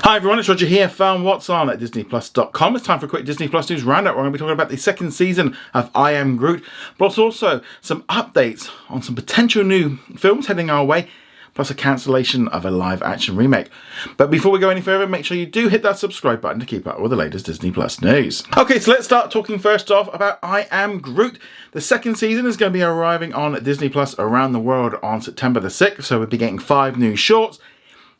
Hi everyone, it's Roger here from What's On at DisneyPlus.com. It's time for a quick Disney Plus news roundup. We're going to be talking about the second season of I Am Groot, plus also some updates on some potential new films heading our way, plus a cancellation of a live action remake. But before we go any further, make sure you do hit that subscribe button to keep up with the latest Disney Plus news. Okay, so let's start talking first off about I Am Groot. The second season is going to be arriving on Disney Plus around the world on September the 6th, so we'll be getting 5 new shorts.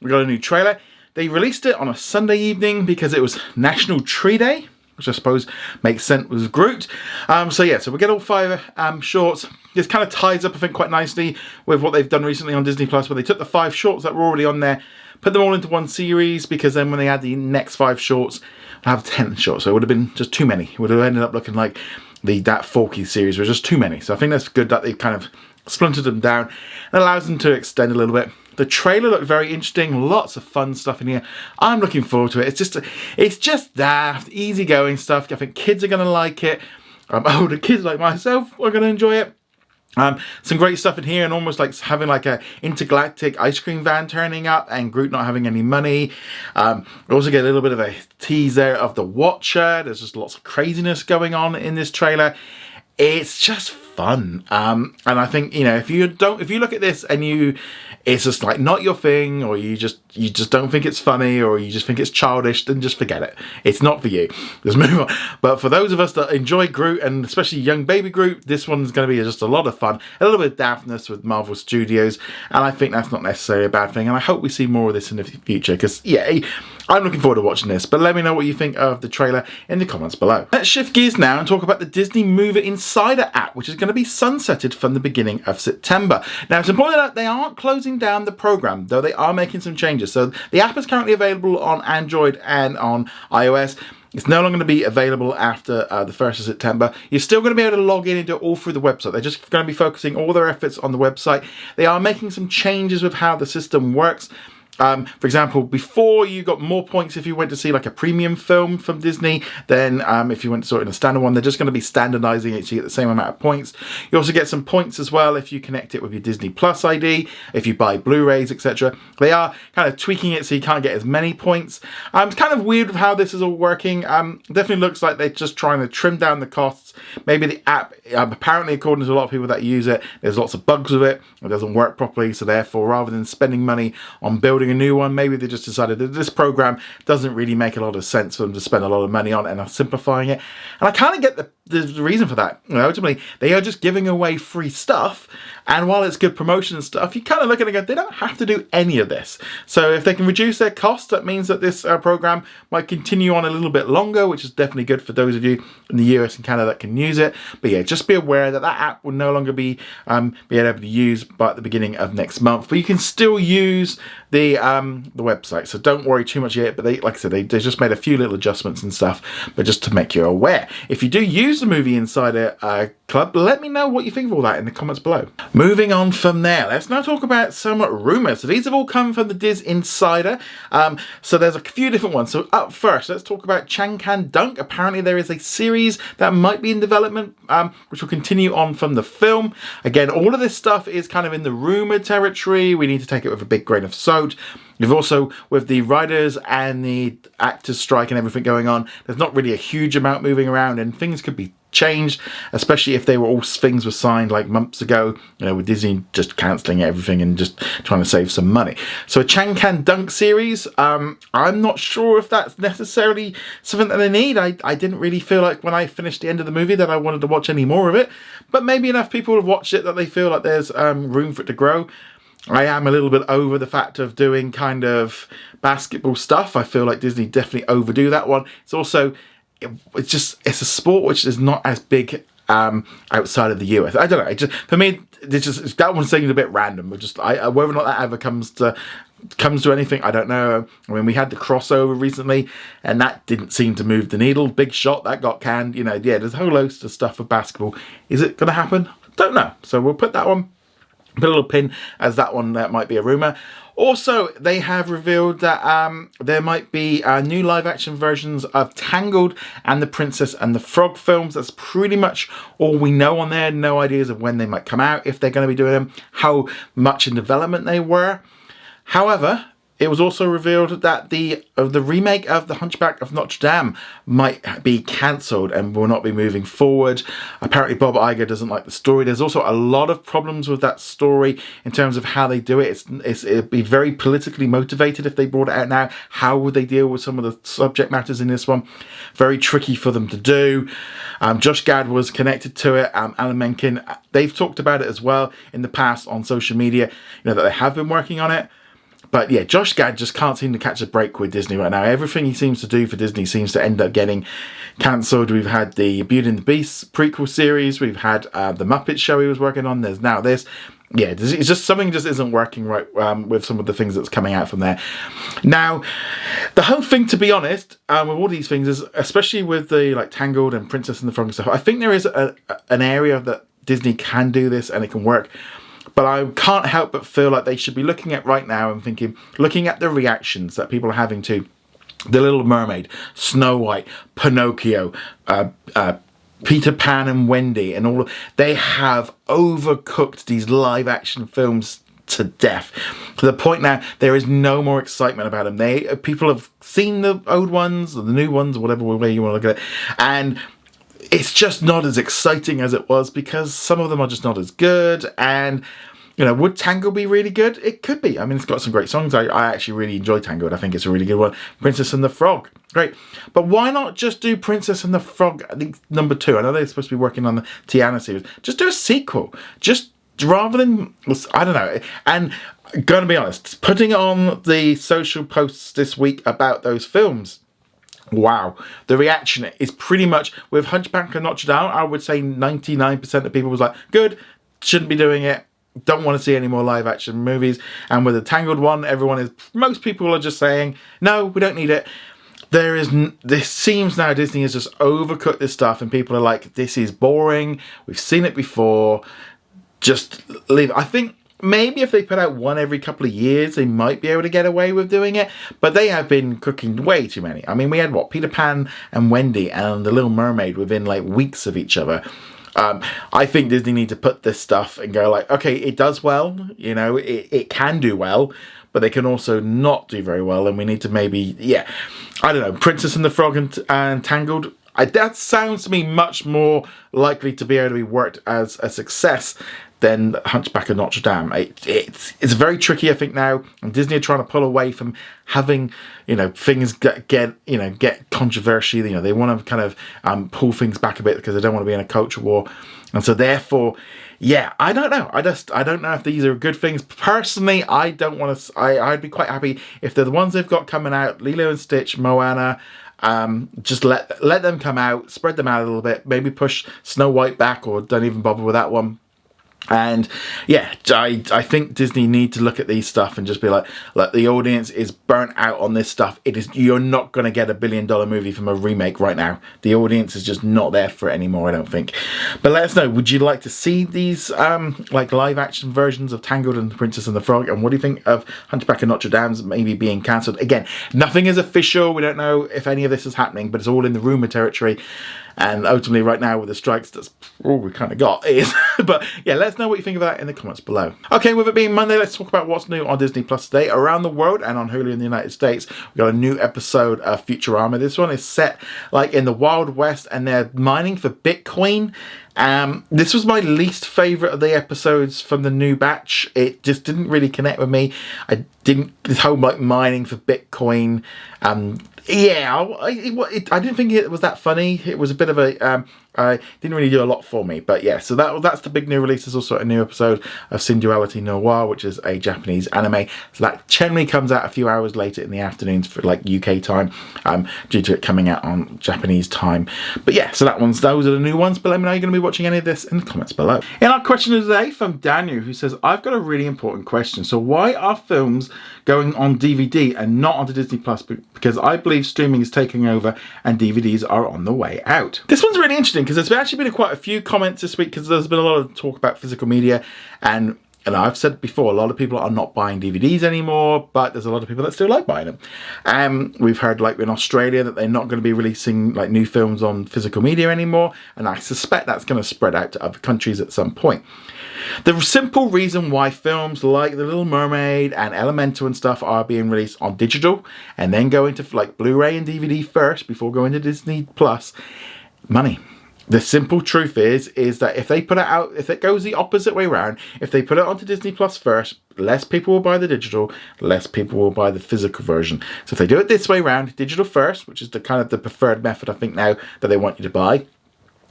We got a new trailer. They released it on a Sunday evening because it was National Tree Day, which I suppose makes sense with Groot. So we get all 5 shorts. This kind of ties up, I think, quite nicely with what they've done recently on Disney Plus, where they took the 5 shorts that were already on there, put them all into one series, because then when they add the next 5 shorts, they'll have 10 shorts. So it would have been just too many. It would have ended up looking like that Forky series was just too many. So I think that's good that they've kind of splintered them down and allows them to extend a little bit. The trailer looked very interesting, lots of fun stuff in here. I'm looking forward to it. It's just daft, easygoing stuff. I think kids are going to like it. Older kids like myself are going to enjoy it. Some great stuff in here, and almost like having like a intergalactic ice cream van turning up and Groot not having any money. We also get a little bit of a tease there of the Watcher. There's just lots of craziness going on in this trailer. It's just fun, and I think, you know, if you look at this and it's just like not your thing, or you just don't think it's funny, or you just think it's childish, then just forget it. It's not for you. Just move on. But for those of us that enjoy Groot, and especially young baby Groot, this one's going to be just a lot of fun, a little bit of daftness with Marvel Studios, and I think that's not necessarily a bad thing. And I hope we see more of this in the future, because I'm looking forward to watching this. But let me know what you think of the trailer in the comments below. Let's shift gears now and talk about the Disney Movie Insider app, which is going to be sunsetted from the beginning of September. Now, it's important that they aren't closing down the program, though they are making some changes. So the app is currently available on Android and on iOS. It's no longer going to be available after the 1st of September. You're still going to be able to log in and do it all through the website. They're just going to be focusing all their efforts on the website. They are making some changes with how the system works. For example, before you got more points if you went to see like a premium film from Disney than if you went to sort of in a standard one. They're just going to be standardizing it so you get the same amount of points. You also get some points as well if you connect it with your Disney Plus ID, if you buy Blu-rays, etc. They are kind of tweaking it so you can't get as many points. It's kind of weird with how this is all working. Definitely looks like they're just trying to trim down the costs. Maybe the app, apparently according to a lot of people that use it, there's lots of bugs with it. It doesn't work properly, so therefore rather than spending money on building a new one, maybe they just decided that this program doesn't really make a lot of sense for them to spend a lot of money on, and are simplifying it. And I kind of get the reason for that. You know, ultimately, they are just giving away free stuff, and while it's good promotion and stuff, you kind of look at it and go, they don't have to do any of this. So if they can reduce their costs, that means that this program might continue on a little bit longer, which is definitely good for those of you in the US and Canada that can use it. But yeah, just be aware that that app will no longer be able to use by at the beginning of next month. But you can still use the website, so don't worry too much yet. But they, like I said, they just made a few little adjustments and stuff, but just to make you aware. If you do use the Movie Insider Club, let me know what you think of all that in the comments below. Moving on from there, let's now talk about some rumours. So these have all come from the Diz Insider. So there's a few different ones. So up first, let's talk about Chang Dunk. Apparently there is a series that might be in development, which will continue on from the film. Again, all of this stuff is kind of in the rumour territory. We need to take it with a big grain of salt. You've also, with the writers and the actors strike and everything going on, there's not really a huge amount moving around, and things could be changed, especially if things were signed like months ago, you know, with Disney just cancelling everything and just trying to save some money. So a Chang Dunk series, I'm not sure if that's necessarily something that they need. I didn't really feel like when I finished the end of the movie that I wanted to watch any more of it, but maybe enough people have watched it that they feel like there's room for it to grow. I am a little bit over the fact of doing kind of basketball stuff. I feel like Disney definitely overdo that one. It's also, it's a sport which is not as big outside of the US. I don't know. For me, that one seems a bit random. Whether or not that ever comes to anything, I don't know. I mean, we had the crossover recently, and that didn't seem to move the needle. Big Shot, that got canned. You know, yeah, there's a whole host of stuff for basketball. Is it going to happen? Don't know. So we'll put that one. Put a little pin as that one might be a rumour. Also, they have revealed that there might be new live-action versions of Tangled and the Princess and the Frog films. That's pretty much all we know on there. No ideas of when they might come out, if they're going to be doing them, how much in development they were. However, it was also revealed that the remake of the Hunchback of Notre Dame might be cancelled and will not be moving forward. Apparently Bob Iger doesn't like the story. There's also a lot of problems with that story in terms of how they do it. It'd be very politically motivated if they brought it out now. How would they deal with some of the subject matters in this one? Very tricky for them to do. Josh Gad was connected to it. Alan Menken, they've talked about it as well in the past on social media, that they have been working on it. But yeah, Josh Gad just can't seem to catch a break with Disney right now. Everything he seems to do for Disney seems to end up getting cancelled. We've had the Beauty and the Beast prequel series. We've had the Muppet show he was working on. There's now this. Yeah, it's just something just isn't working right with some of the things that's coming out from there. Now, the whole thing, to be honest, with all these things is, especially with the Tangled and Princess and the Frog and stuff, I think there is an area that Disney can do this and it can work. But I can't help but feel like they should be looking at right now and looking at the reactions that people are having to The Little Mermaid, Snow White, Pinocchio, Peter Pan and Wendy, and all. They have overcooked these live action films to death, to the point now there is no more excitement about them. People have seen the old ones or the new ones, or whatever way you want to look at it, and it's just not as exciting as it was because some of them are just not as good. And would Tangled be really good? It could be. I mean, it's got some great songs. I actually really enjoy Tangled. I think it's a really good one. Princess and the Frog, great. But why not just do Princess and the Frog, I think, number 2? I know they're supposed to be working on the Tiana series. Just do a sequel. Just rather than, I don't know. And gonna be honest, putting on the social posts this week about those films, wow, the reaction is pretty much, with Hunchback of Notre Dame, I would say 99% of people was like, good, shouldn't be doing it, don't want to see any more live action movies. And with the Tangled one, most people are just saying, no, we don't need it. This seems now Disney has just overcooked this stuff and people are like, this is boring, we've seen it before, just leave it. I think maybe if they put out one every couple of years, they might be able to get away with doing it. But they have been cooking way too many. I mean, we had Peter Pan and Wendy and The Little Mermaid within weeks of each other. I think Disney need to put this stuff and go okay, it does well, it can do well, but they can also not do very well. And we need to maybe, I don't know, Princess and the Frog and Tangled. That sounds to me much more likely to be able to be worked as a success than Hunchback of Notre Dame. It's very tricky, I think, now, and Disney are trying to pull away from having things get controversial. They want to kind of pull things back a bit because they don't want to be in a culture war, and so therefore, I don't know. I don't know if these are good things. Personally, I don't want to. I'd be quite happy if they're the ones they've got coming out, Lilo and Stitch, Moana. Just let them come out, spread them out a little bit, maybe push Snow White back, or don't even bother with that one. And I think Disney need to look at these stuff and just be like, look, the audience is burnt out on this stuff. You're not going to get $1 billion movie from a remake right now. The audience is just not there for it anymore, I don't think. But let us know, would you like to see these live action versions of Tangled and The Princess and the Frog? And what do you think of Hunchback of Notre Dame's maybe being cancelled? Again, nothing is official. We don't know if any of this is happening, but it's all in the rumour territory. And ultimately right now with the strikes, that's all we kind of got is. But let us know what you think of that in the comments below. Okay, with it being Monday, let's talk about what's new on Disney Plus today. Around the world and on Hulu in the United States, we've got a new episode of Futurama. This one is set in the Wild West and they're mining for Bitcoin. This was my least favourite of the episodes from the new batch. It just didn't really connect with me. This whole mining for Bitcoin. I didn't think it was that funny. It was a bit of a didn't really do a lot for me. But so that's the big new release. There's also a new episode of Sinduality Noir, which is a Japanese anime. So that generally comes out a few hours later in the afternoons for UK time, due to it coming out on Japanese time. But so those are the new ones. But let me know you're going to be watching any of this in the comments below. In our question of the day from Daniel, who says, I've got a really important question. So why are films going on DVD and not onto Disney Plus? Because I believe streaming is taking over and DVDs are on the way out. This one's really interesting because there's actually been quite a few comments this week because there's been a lot of talk about physical media, and I've said before, a lot of people are not buying DVDs anymore, but there's a lot of people that still like buying them. We've heard in Australia that they're not going to be releasing new films on physical media anymore, and I suspect that's going to spread out to other countries at some point. The simple reason why films like The Little Mermaid and Elemental and stuff are being released on digital and then go into like Blu-ray and DVD first before going to Disney Plus, money. The simple truth is that if they put it out, if it goes the opposite way around, if they put it onto Disney Plus first, less people will buy the digital, less people will buy the physical version. So if they do it this way around, digital first, which is the kind of the preferred method I think now that they want you to buy,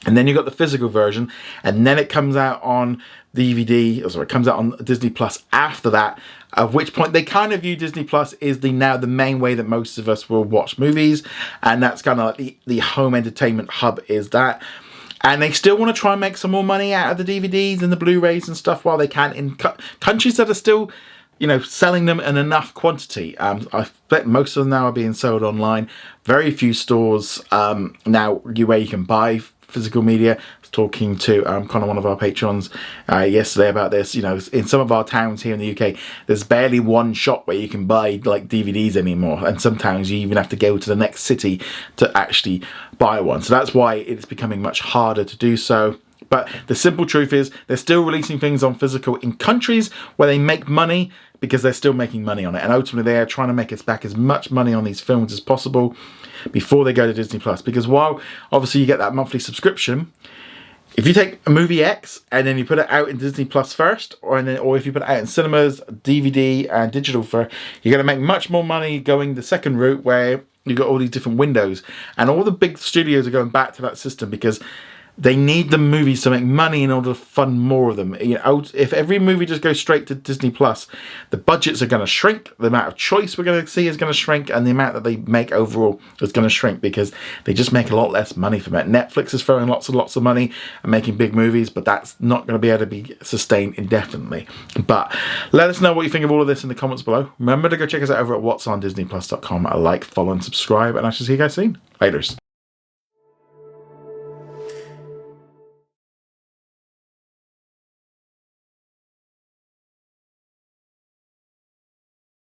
and then you've got the physical version, and then it comes out on DVD, or sorry, it comes out on Disney Plus after that, at which point they kind of view Disney Plus is now the main way that most of us will watch movies, and that's kind of like the home entertainment hub is that. And they still want to try and make some more money out of the DVDs and the Blu-rays and stuff while they can in countries that are still, you know, selling them in enough quantity. I bet most of them now are being sold online. Very few stores now where you can buy physical media. I was talking to Connor, one of our patrons, yesterday about this. You know, in some of our towns here in the UK, there's barely one shop where you can buy like DVDs anymore, and sometimes you even have to go to the next city to actually buy one. So that's why it's becoming much harder to do so. But the simple truth is they're still releasing things on physical in countries where they make money, because they're still making money on it, and ultimately they are trying to make us back as much money on these films as possible before they go to Disney Plus. Because while obviously you get that monthly subscription, if you take a movie X and then you put it out in Disney Plus first, or if you put it out in cinemas, DVD and digital first, you're going to make much more money going the second route, where you've got all these different windows, and all the big studios are going back to that system because they need the movies to make money in order to fund more of them. You know, if every movie just goes straight to Disney Plus, the budgets are going to shrink, the amount of choice we're going to see is going to shrink, and the amount that they make overall is going to shrink because they just make a lot less money from it. Netflix is throwing lots and lots of money and making big movies, but that's not going to be able to be sustained indefinitely. But let us know what you think of all of this in the comments below. Remember to go check us out over at whatsondisneyplus.com. Like, follow and subscribe, and I shall see you guys soon. Laters.